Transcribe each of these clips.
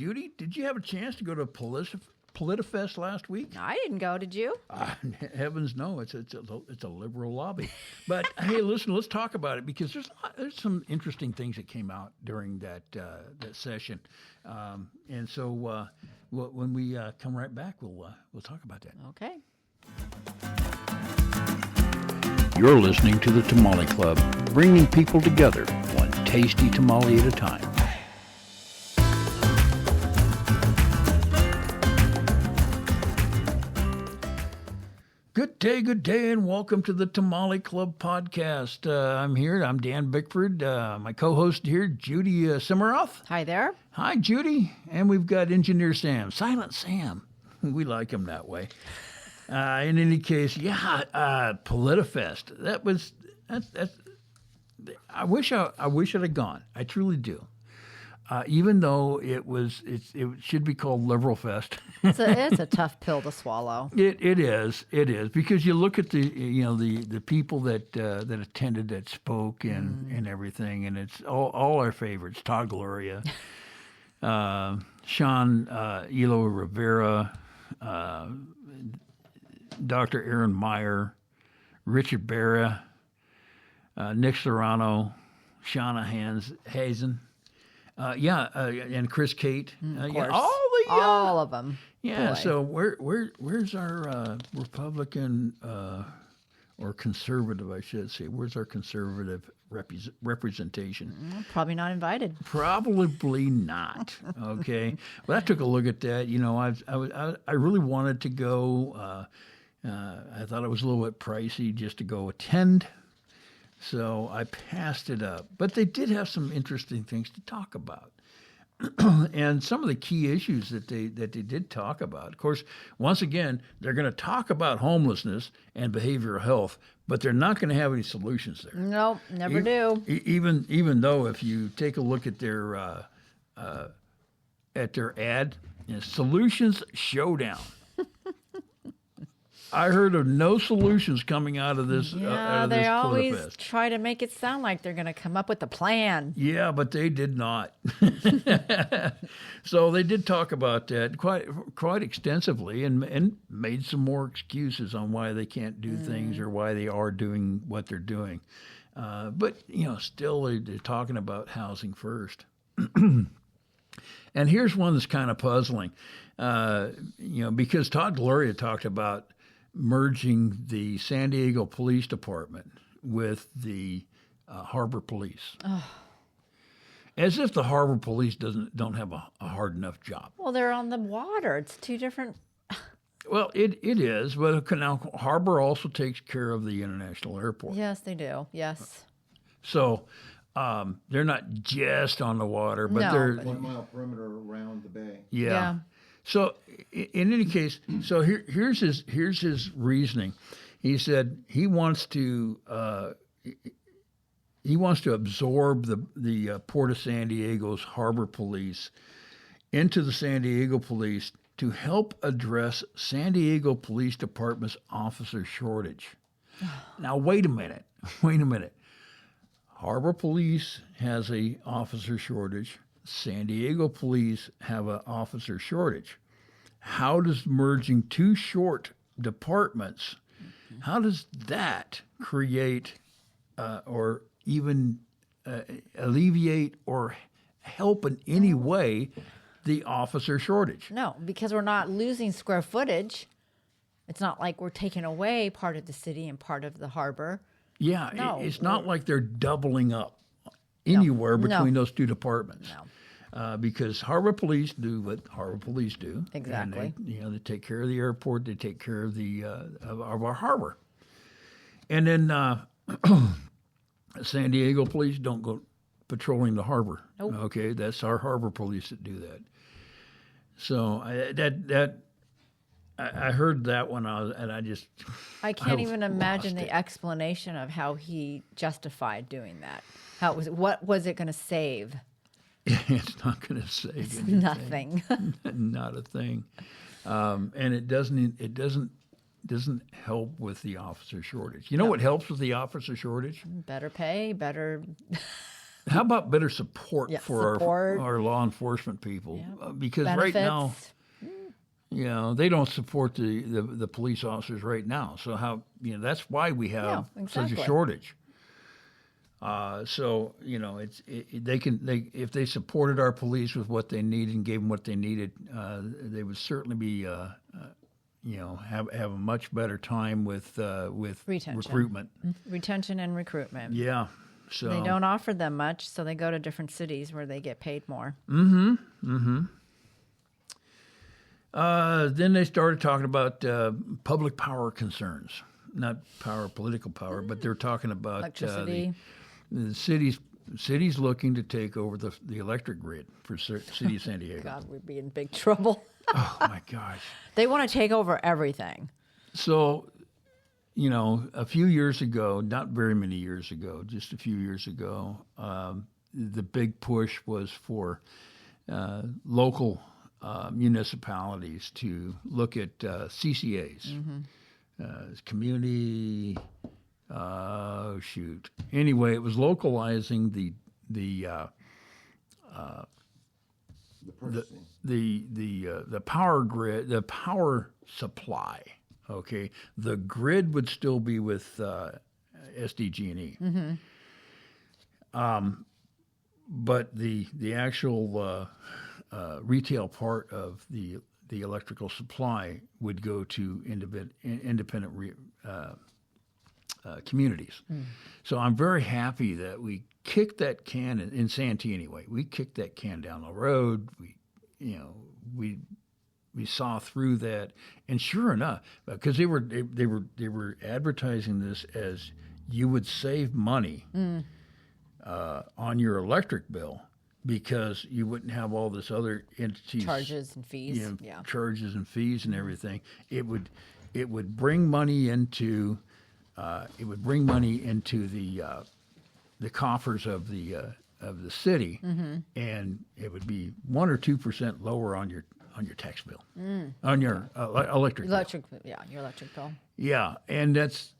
Judy, did you have a chance to go to Politifest last week? I didn't go. Did you? Heavens no, it's a liberal lobby. But hey, listen, let's talk about it because there's some interesting things that came out during that session, and so when we come right back, we'll talk about that. Okay. You're listening to the Tamale Club, bringing people together, one tasty tamale at a time. Good day, and welcome to the Tamale Club podcast. I'm Dan Bickford. My co-host here, Judy Simmeroff. Hi there. Hi, Judy. And we've got Engineer Sam, Silent Sam. We like him that way. In any case, Politifest. That's. I wish I'd have gone. I truly do. Even though it should be called Liberal Fest. It's a tough pill to swallow. It is because you look at the people that attended, that spoke and everything, and it's all our favorites: Todd Gloria, Sean Elo Rivera, Dr. Aaron Meyer, Richard Barra, Nick Serrano, Shauna Hazen. And Chris Kate. All of them. Yeah. Boy. So where's our Republican or conservative, I should say? Where's our conservative representation? Probably not invited. Probably not. Okay. Well, I took a look at that. I really wanted to go. I thought it was a little bit pricey just to go attend. So I passed it up. But they did have some interesting things to talk about. And some of the key issues that they did talk about. Of course, once again, they're going to talk about homelessness and behavioral health, but they're not going to have any solutions there. Nope, never do. Even though if you take a look at their ad, Solutions Showdown. I heard of no solutions coming out of this. Yeah, they always try to make it sound like they're going to come up with a plan. Yeah, but they did not. So they did talk about that quite extensively and made some more excuses on why they can't do things or why they are doing what they're doing. But still they're talking about housing first. And here's one that's kind of puzzling, because Todd Gloria talked about merging the San Diego Police Department with the Harbor Police. Oh. As if the Harbor Police don't have a hard enough job. Well, they're on the water. It's two different. Well, it is, but now Harbor also takes care of the international airport. Yes, they do. Yes. So they're not just on the water, but they're 1 mile perimeter around the bay. Yeah. So, in any case, so here's his reasoning. He said he wants to absorb the Port of San Diego's Harbor Police into the San Diego Police to help address San Diego Police Department's officer shortage. Now, wait a minute. Harbor Police has a officer shortage. San Diego Police have an officer shortage. How does merging two short departments, how does that create or even alleviate or help in any way the officer shortage? No, because we're not losing square footage. It's not like we're taking away part of the city and part of the harbor. Yeah, No, it's not like they're doubling up anywhere between those two departments. No. Because Harbor Police do what Harbor Police do. Exactly. And they take care of the airport. They take care of of our harbor. And then San Diego Police don't go patrolling the harbor. Nope. Okay, that's our Harbor Police that do that. So I heard that one, and I just I can't even imagine lost the it. explanation of how he justified doing that. What was it going to save? It's not going to save anything. Nothing. Not a thing. And it doesn't help with the officer shortage. You know what helps with the officer shortage? Better pay, better. How about better support Yeah, for support. our law enforcement people? Yeah. Because Benefits. right now, they don't support the police officers right now. So how that's why we have Yeah, such a exactly. shortage. So if they supported our police with what they needed and gave them what they needed, they would certainly be have a much better time with Retention. recruitment. Retention and recruitment. Yeah. So They don't offer them much, so they go to different cities where they get paid more. Then they started talking about public power concerns, not political power, but they're talking about Electricity. the cities looking to take over the electric grid for city of San Diego. God, we'd be in big trouble. Oh my gosh! They want to take over everything. So, a few years ago, not very many years ago, just a few years ago, the big push was for local municipalities to look at CCAs, community. Anyway, it was localizing the purchasing. the power grid, the power supply. Okay, the grid would still be with SDG&E, but the actual retail part of the electrical supply would go to independent communities. So I'm very happy that we kicked that can in Santee anyway. We kicked that can down the road. We saw through that, and sure enough, because they were advertising this as you would save money on your electric bill because you wouldn't have all this other entities Charges and fees. charges and fees and everything. It would bring money into the coffers of the city, and it would be 1 or 2% lower on your tax bill, on your electric bill. Your electric bill. Yeah, and that's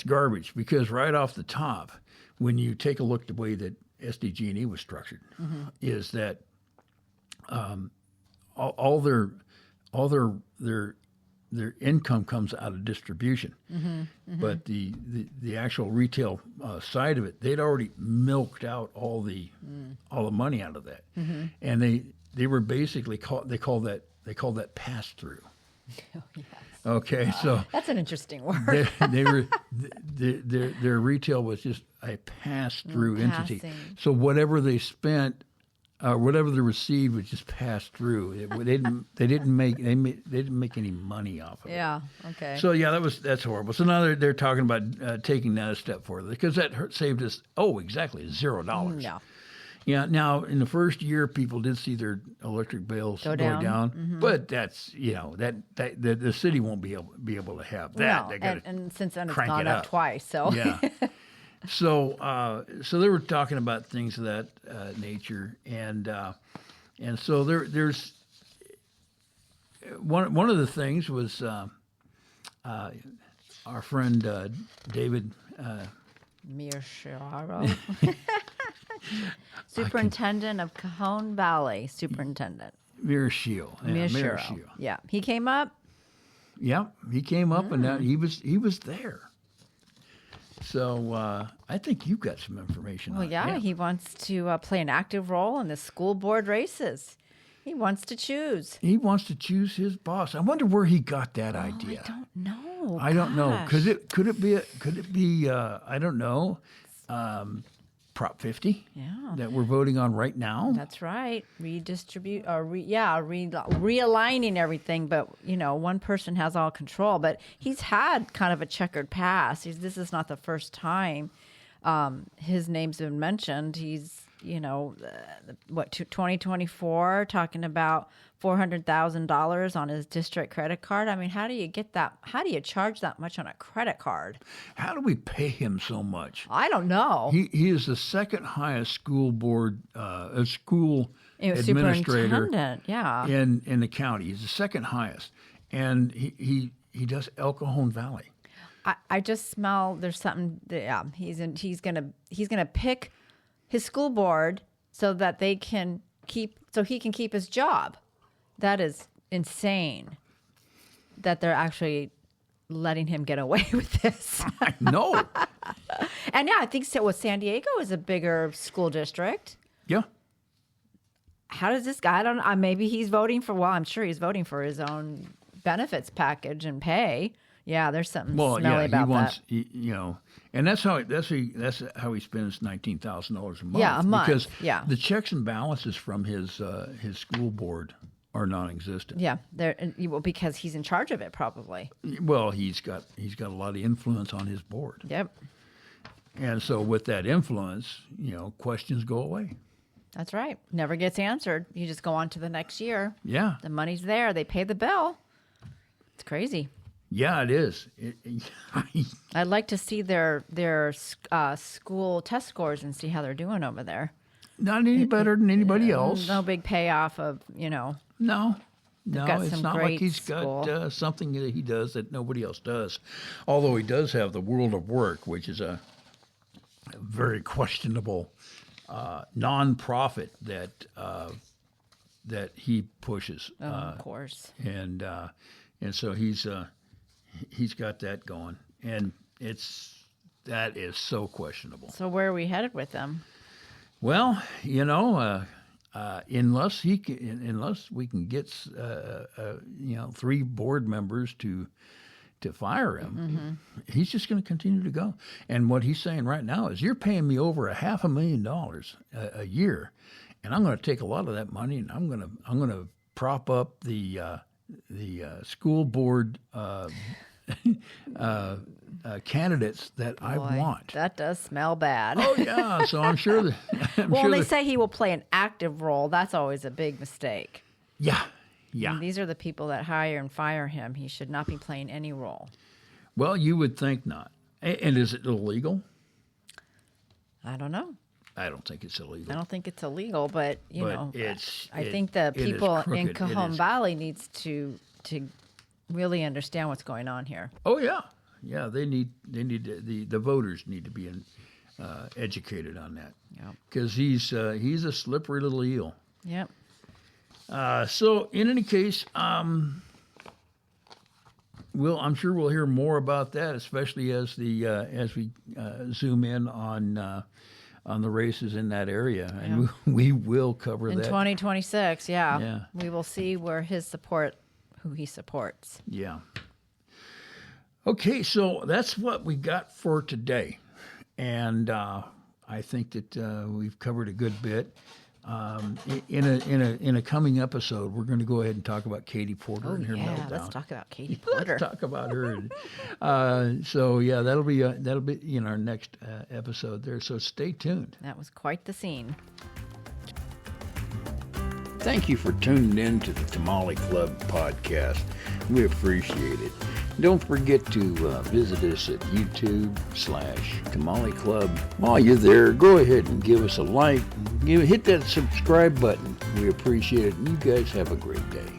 garbage because right off the top, when you take a look at the way that SDG&E was structured, is that all their income comes out of distribution, but the actual retail side of it, they'd already milked out all the money out of that, and they were basically call that pass through. Oh, yes. Okay, so That's an interesting word. their retail was just a pass through entity. Passing. So whatever they spent, whatever they received was just passed through. They didn't make any money off of it. Yeah. Okay. So yeah, that's horrible. So now they're talking about taking that a step further because that saved us exactly $0. Yeah. Yeah. Now in the first year, people did see their electric bills Go go down. but that's that the city won't be able to have that. No, They gotta and since then it's crank gone it up up. twice. So Yeah. So they were talking about things of that nature, and so there's one of the things was our friend David Mirshiro, Superintendent of Cajon Valley, Superintendent. Mirashio. Mirshiro. Yeah, he came up. Yeah, he came up and he was there. So I think you've got some information Well, on yeah, him. he wants to play an active role in the school board races. He wants to choose. He wants to choose his boss. I wonder where he got that idea. I don't know. I don't know. Gosh. Could it be I don't know, Prop 50? Yeah. That we're voting on right now? That's right. Realigning everything, but one person has all control. But he's had kind of a checkered past. This is not the first time his name's been mentioned. He's 2024 talking about $400,000 on his district credit card. I mean, how do you get that? How do you charge that much on a credit card? How do we pay him so much? I don't know. He is the second highest school board school administrator Superintendent, yeah. in the county. He's the second highest, and he does El Cajon Valley. I just smell there's something. Yeah, he's gonna pick his school board so that he can keep his job. That is insane that they're actually letting him get away with this. I know. And yeah, I think so. San Diego is a bigger school district. Yeah. How does this guy? I don't know. Maybe he's voting for. Well, I'm sure he's voting for his own benefits package and pay. Yeah, there's something smelly about he wants, that. And that's how he spends $19,000 a month. Yeah, a month. Because yeah. the checks and balances from his school board are non-existent. Yeah, because he's in charge of it, probably. Well, he's got a lot of influence on his board. Yep. And so with that influence, questions go away. That's right. Never gets answered. You just go on to the next year. Yeah. The money's there. They pay the bill. It's crazy. Yeah, it is. I'd like to see their school test scores and see how they're doing over there. Not any better than anybody else. No big payoff of, No, got it's some not like great he's school. got something that he does that nobody else does. Although he does have the World of Work, which is a very questionable non-profit that he pushes. Of course. And so he's got that going, and that is so questionable. So where are we headed with them? Well, unless we can get 3 board members to fire him, he's just going to continue to go. And what he's saying right now is, you're paying me over $500,000 a year, and I'm going to take a lot of that money and I'm going to prop up the school board candidates that I want. That does smell bad. Oh yeah, so I'm sure that. Well, they say he will play an active role. That's always a big mistake. Yeah. And these are the people that hire and fire him. He should not be playing any role. Well, you would think not. And is it illegal? I don't know. I don't think it's illegal. I don't think it's illegal, but I think the it is people in crooked. Cajon Valley needs to really understand what's going on here. Oh yeah, they need the voters need to be educated on that. Yeah. Because he's a slippery little eel. Yep. So in any case, I'm sure we'll hear more about that, especially as we zoom in on the races in that area, and we will cover in that 2026. Yeah. We will see who he supports. Yeah. Okay, so that's what we got for today, and I think that we've covered a good bit. In a coming episode, we're going to go ahead and talk about Katie Porter and her meltdown. Let's talk about Katie Porter. Let's talk about her. So yeah, that'll be in our next episode there. So stay tuned. That was quite the scene. Thank you for tuning in to the Tamale Club podcast. We appreciate it. Don't forget to visit us at YouTube/Tamale Club. While you're there, go ahead and give us a like. Hit that subscribe button. We appreciate it. And you guys have a great day.